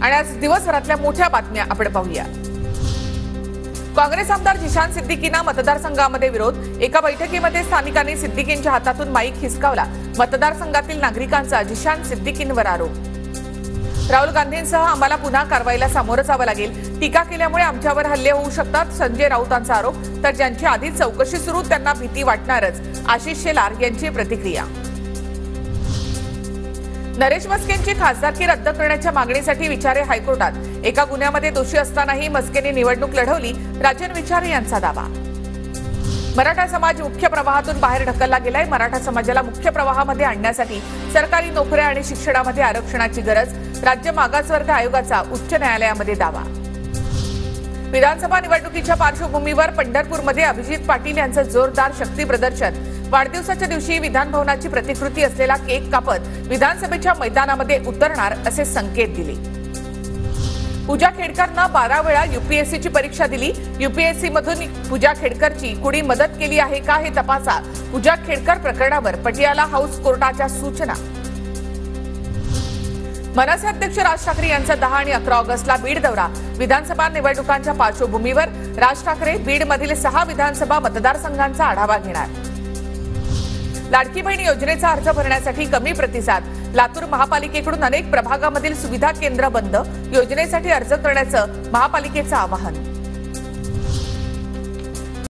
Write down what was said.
आणि आज दिवसभरातल्या मोठ्या बातम्या आपण पाहूया। काँग्रेस आमदार जिशान सिद्दीकींना मतदारसंघामध्ये विरोध। एका बैठकीमध्ये स्थानिकांनी सिद्दीकींच्या हातातून माईक हिसकावला। मतदारसंघातील नागरिकांचा जिशान सिद्दीकींवर आरोप। राहुल गांधींसह आम्हाला पुन्हा कारवाईला सामोरं जावं लागेल। टीका केल्यामुळे आमच्यावर हल्ले होऊ शकतात, संजय राऊतांचा आरोप। तर ज्यांची आधीच चौकशी सुरू त्यांना भीती वाटणारच, आशिष शेलार यांची प्रतिक्रिया। नरेश मस्केंची खासदारकी रद्द करण्याच्या मागणीसाठी विचारे हायकोर्टात। एका गुन्ह्यामध्ये दोषी असतानाही मस्केंनी निवडणूक लढवली, राजन विचारे यांचा दावा। मराठा समाज मुख्य प्रवाहातून बाहेर ढकलला गेलाय। मराठा समाजाला मुख्य प्रवाहामध्ये आणण्यासाठी सरकारी नोकऱ्या आणि शिक्षणामध्ये आरक्षणाची गरज। राज्य मागासवर्ग आयोगाचा उच्च न्यायालयामध्ये दावा। विधानसभा निवडणुकीच्या पार्श्वभूमीवर पंढरपूरमध्ये अभिजित पाटील यांचं जोरदार शक्ती प्रदर्शन। वाढदिवसाच्या दिवशी विधानभवनाची प्रतिकृती असलेला केक कापत विधानसभेच्या मैदानामध्ये उतरणार असे संकेत दिले। पूजा खेडकरनं 12 वेळा यूपीएससीची परीक्षा दिली। यूपीएससी मधून पूजा खेडकरची कुणी मदत केली आहे का हे तपासा। पूजा खेडकर प्रकरणावर पटियाला हाऊस कोर्टाच्या सूचना। मनसे अध्यक्ष राज ठाकरे यांचा 10 आणि 11 ऑगस्टला बीड दौरा। विधानसभा निवडणुकांच्या पार्श्वभूमीवर राज ठाकरे बीडमधील 6 विधानसभा मतदारसंघांचा आढावा घेणार। लाडकी बहीण योजनेचा अर्ज भरण्यासाठी कमी प्रतिसाद। लातूर महापालिकेकडून अनेक प्रभागामधील सुविधा केंद्र बंद। योजनेसाठी अर्ज करण्याचं महापालिकेचं आवाहन।